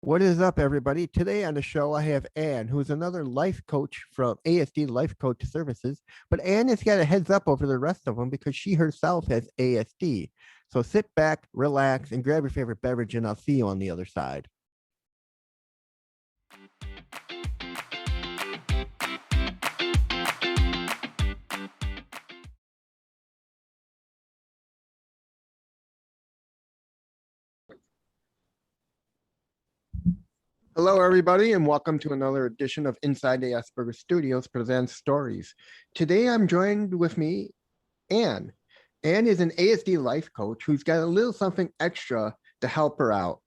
What is up, everybody? Today on the show, I have Ann, who's another life coach from ASD Life Coach Services. But Ann has got a heads up over the rest of them because she herself has ASD. So sit back, relax, and grab your favorite beverage, and I'll see you on the other side. Hello, everybody, and welcome to another edition of Inside the Asperger Studios Presents Stories. Today, I'm joined with me, Ann. Ann is an ASD life coach who's got a little something extra to help her out.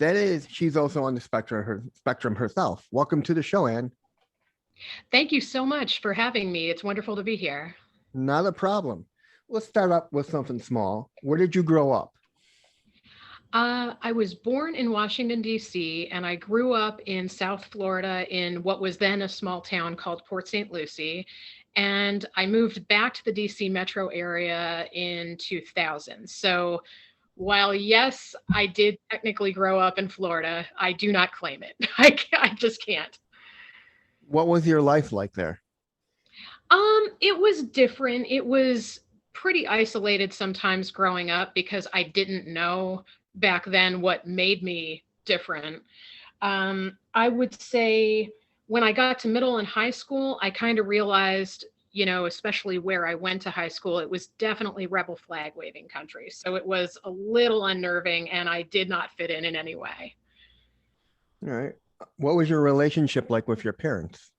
That is, she's also on the spectrum herself. Welcome to the show, Ann. Thank you so much for having me. It's wonderful to be here. Not a problem. Let's start up with something small. Where did you grow up? I was born in Washington, D.C., and I grew up in South Florida in what was then a small town called Port St. Lucie. And I moved back to the D.C. metro area in 2000. So while, yes, I did technically grow up in Florida, I do not claim it. I just can't. What was your life like there? It was different. It was pretty isolated sometimes growing up because I didn't know back then what made me different. I would say when I got to middle and high school, I kind of realized, especially where I went to high school, it was definitely rebel flag waving country. So it was a little unnerving and I did not fit in any way. All right. What was your relationship like with your parents?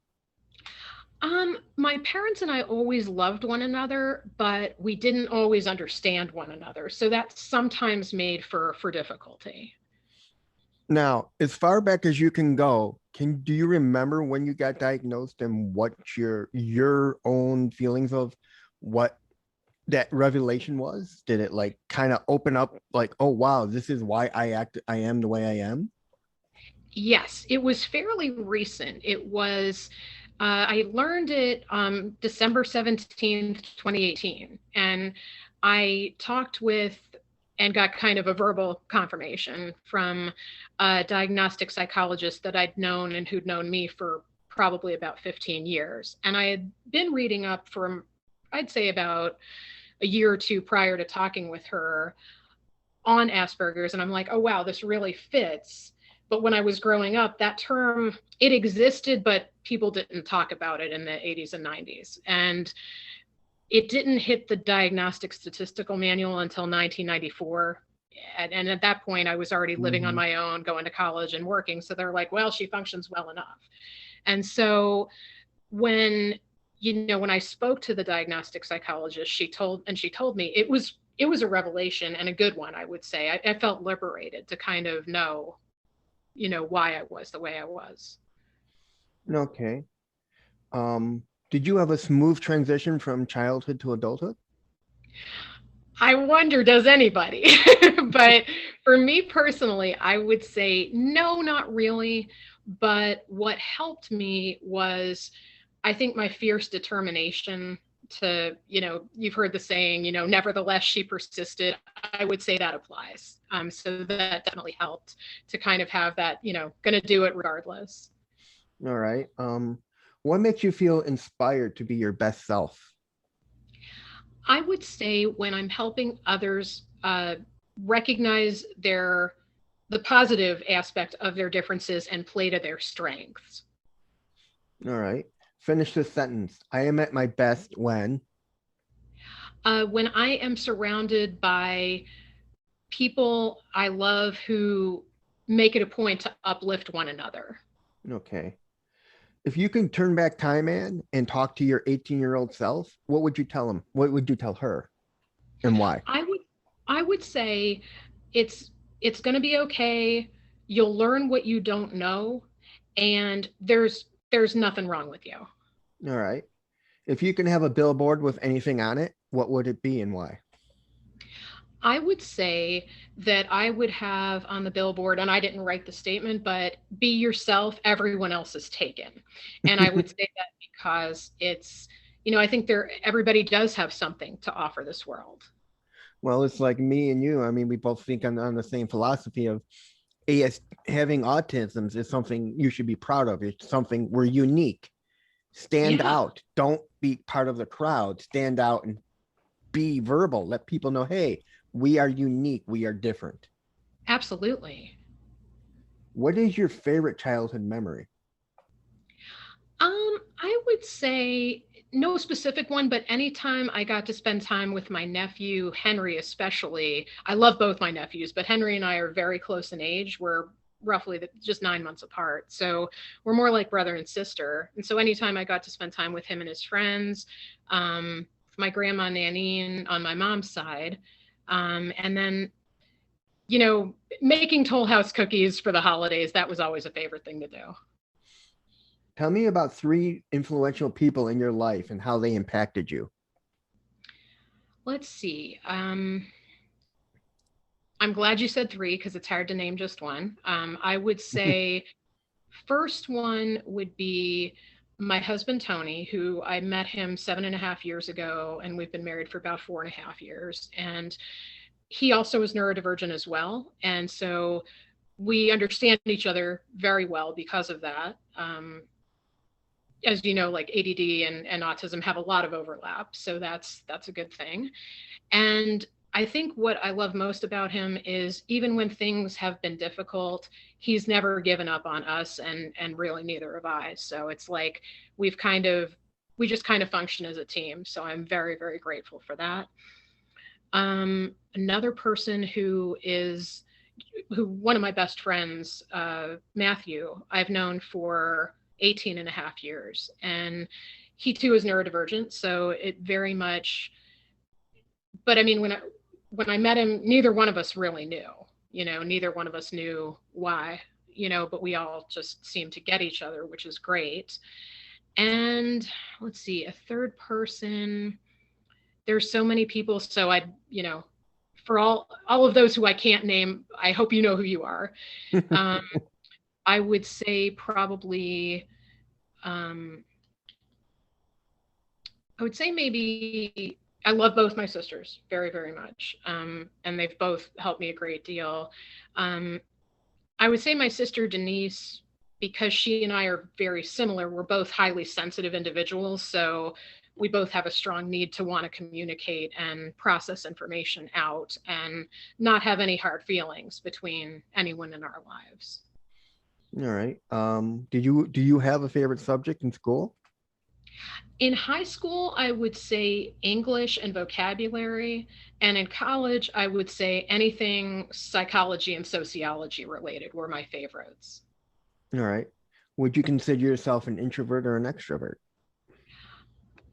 My parents and I always loved one another, but we didn't always understand one another. So that sometimes made for difficulty. Now, as far back as you can go, do you remember when you got diagnosed and what your own feelings of what that revelation was? Did it like kind of open up like, oh wow, this is why I am the way I am? Yes, it was fairly recent. I learned it December 17th, 2018. And I talked with and got kind of a verbal confirmation from a diagnostic psychologist that I'd known and who'd known me for probably about 15 years. And I had been reading up for, I'd say, about a year or two prior to talking with her on Asperger's. And I'm like, oh, wow, this really fits. But when I was growing up, that term, it existed, but people didn't talk about it in the 80s and 90s. And it didn't hit the Diagnostic Statistical Manual until 1994. And at that point, I was already living on Mhm. my own, going to college and working. So they're like, well, she functions well enough. And so when when I spoke to the diagnostic psychologist, she told me it was a revelation, and a good one, I would say. I felt liberated to kind of know, why I was the way I was. Okay. Did you have a smooth transition from childhood to adulthood? I wonder, does anybody? But for me personally, I would say no, not really. But what helped me was, I think, my fierce determination to, you've heard the saying, nevertheless, she persisted. I would say that applies. So that definitely helped to kind of have that, going to do it regardless. All right. What makes you feel inspired to be your best self? I would say when I'm helping others recognize the positive aspect of their differences and play to their strengths. All right. Finish this sentence. I am at my best when. When I am surrounded by people I love who make it a point to uplift one another. Okay. If you can turn back time, Ann, and talk to your 18-year-old self, what would you tell him? What would you tell her and why? I would I would say it's it's going to be okay. You'll learn what you don't know, and there's nothing wrong with you. All right. If you can have a billboard with anything on it, what would it be and why? I would say that I would have on the billboard, and I didn't write the statement, but be yourself, everyone else is taken. And I would say that because I think everybody does have something to offer this world. Well, it's like me and you. I mean, we both think on the same philosophy of AS having autism is something you should be proud of. It's something we're unique. Stand Yeah, out. Don't be part of the crowd. Stand out and be verbal. Let people know, hey, we are unique. We are different. absolutely. What is your favorite childhood memory? I would say no specific one, but anytime I got to spend time with my nephew, Henry, especially. I love both my nephews, but Henry and I are very close in age. We're roughly just 9 months apart. So we're more like brother and sister. And so anytime I got to spend time with him and his friends, my grandma Nanine on my mom's side, and then, making Toll House cookies for the holidays, that was always a favorite thing to do. Tell me about three influential people in your life and how they impacted you. Let's see. I'm glad you said three because it's hard to name just one. I would say first one would be my husband, Tony, who I met him 7.5 years ago, and we've been married for about 4.5 years. And he also is neurodivergent as well. And so we understand each other very well because of that. As you know, like ADD and autism have a lot of overlap. So that's a good thing. And I think what I love most about him is even when things have been difficult, he's never given up on us, and really neither have I. So it's like we've kind of we just kind of function as a team. So I'm very, very grateful for that. Another person who one of my best friends, Matthew, I've known for 18 and a half years. And he too is neurodivergent. So it very much, but I mean, when I met him, neither one of us really knew, neither one of us knew why, but we all just seemed to get each other, which is great. And let's see, a third person, there's so many people. So for all of those who I can't name, I hope you know who you are. Um, I would say probably, um, I would say maybe I love both my sisters very, very much. And they've both helped me a great deal. Um, I would say my sister Denise, because she and I are very similar, we're both highly sensitive individuals. So we both have a strong need to want to communicate and process information out and not have any hard feelings between anyone in our lives. All right. Do you have a favorite subject in school? In high school, I would say English and vocabulary. And in college, I would say anything psychology and sociology related were my favorites. All right. Would you consider yourself an introvert or an extrovert?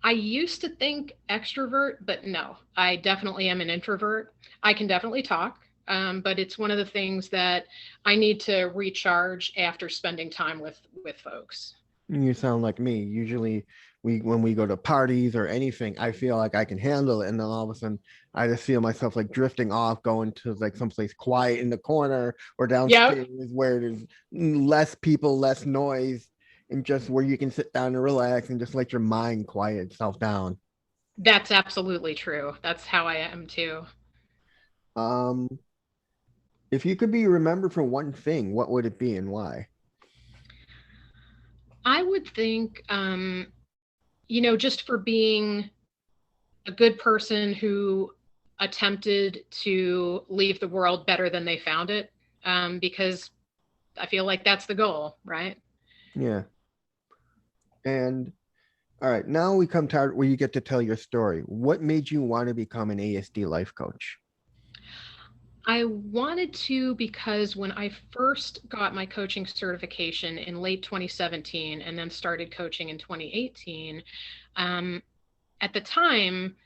I used to think extrovert, but no, I definitely am an introvert. I can definitely talk, but it's one of the things that I need to recharge after spending time with folks. You sound like me. Usually, when we go to parties or anything, I feel like I can handle it, and then all of a sudden, I just feel myself like drifting off, going to like someplace quiet in the corner or Yep, downstairs where there's less people, less noise, and just where you can sit down and relax and just let your mind quiet itself down. that's absolutely true. That's how I am too. Um, if you could be remembered for one thing, what would it be and why? I would think, just for being a good person who attempted to leave the world better than they found it, because I feel like that's the goal, right? Yeah. And all right, now we come to where you get to tell your story. What made you want to become an ASD life coach? I wanted to because when I first got my coaching certification in late 2017 and then started coaching in 2018, um, at the time,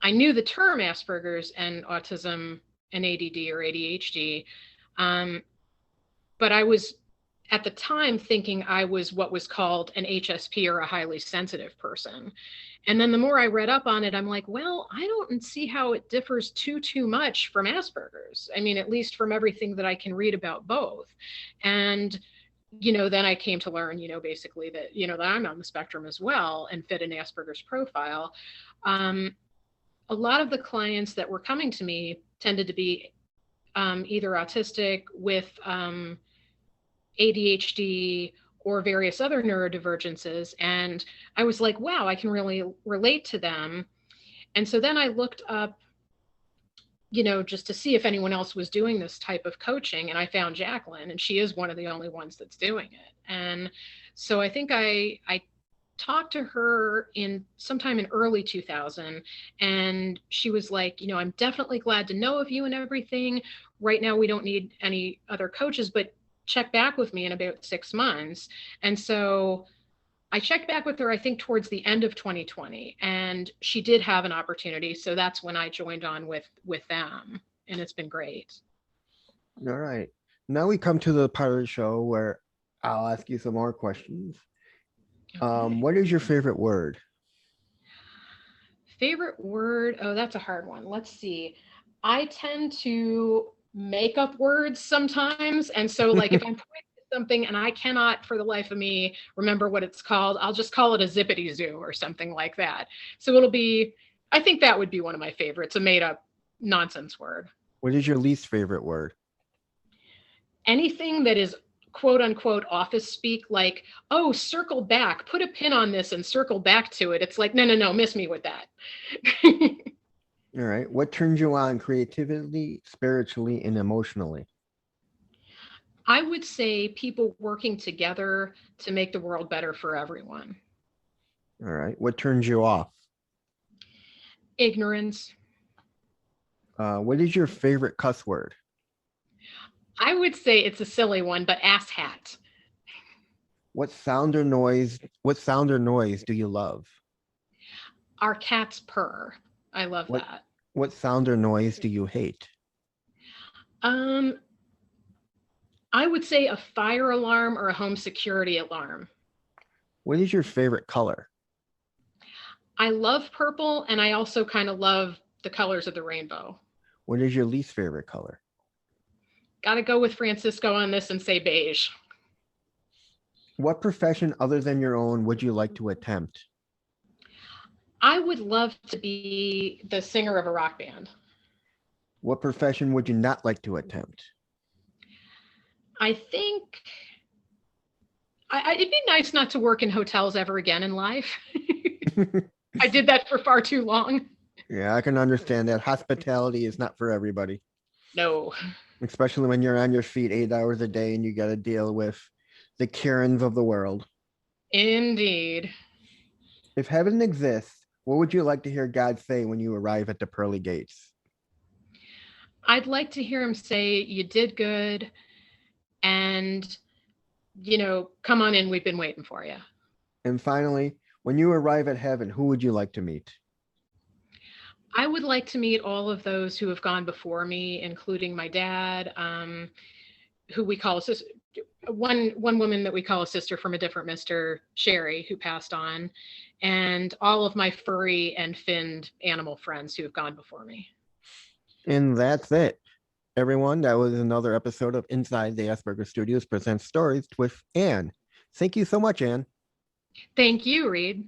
I knew the term Asperger's and autism and ADD or ADHD, um, but I was at the time thinking I was what was called an HSP or a highly sensitive person. And then the more I read up on it, I'm like, well, I don't see how it differs too much from Asperger's. I mean, at least from everything that I can read about both. And then I came to learn, basically that, that I'm on the spectrum as well and fit an Asperger's profile. Um, a lot of the clients that were coming to me tended to be either autistic with ADHD or various other neurodivergences. And I was like, wow, I can really relate to them. And so then I looked up, just to see if anyone else was doing this type of coaching. And I found Jaclyn, and she is one of the only ones that's doing it. And so I think I talked to her in sometime in early 2000, and she was like, I'm definitely glad to know of you and everything. Right now, we don't need any other coaches, but check back with me in about 6 months. And so I checked back with her, I think, towards the end of 2020, and she did have an opportunity. So that's when I joined on with them, and it's been great. All right. Now we come to the part of the show where I'll ask you some more questions. Okay. What is your favorite word? Favorite word? Oh, that's a hard one. Let's see. I tend to make up words sometimes. And so, like, if I'm pointing to something and I cannot for the life of me remember what it's called, I'll just call it a zippity zoo or something like that. So it'll be, I think that would be one of my favorites, a made up nonsense word. What is your least favorite word? Anything that is quote unquote office speak, like, oh, circle back, put a pin on this and circle back to it. It's like, no, miss me with that. All right. What turns you on creatively, spiritually, and emotionally? I would say people working together to make the world better for everyone. All right. What turns you off? Ignorance. What is your favorite cuss word? I would say it's a silly one, but asshat. What sound or noise do you love? Our cats purr. I love What that. what sound or noise do you hate? Um, I would say a fire alarm or a home security alarm. What is your favorite color? I love purple, and I also kind of love the colors of the rainbow. What is your least favorite color? Got to go with Francisco on this and say beige. What profession other than your own would you like to attempt? I would love to be the singer of a rock band. What profession would you not like to attempt? I think it'd be nice not to work in hotels ever again in life. I did that for far too long. Yeah, I can understand that. Hospitality is not for everybody. No. Especially when you're on your feet 8 hours a day and you got to deal with the Karens of the world. Indeed. If heaven exists, what would you like to hear God say when you arrive at the pearly gates? I'd like to hear him say, you did good, and, come on in, we've been waiting for you. And finally, when you arrive at heaven, who would you like to meet? I would like to meet all of those who have gone before me, including my dad, who we call a sister, one woman that we call a sister from a different Mr. Sherry, who passed on, and all of my furry and finned animal friends who have gone before me. And that's it. Everyone, that was another episode of Inside the Asperger Studios Presents Stories with Anne. Thank you so much, Anne. Thank you, Reed.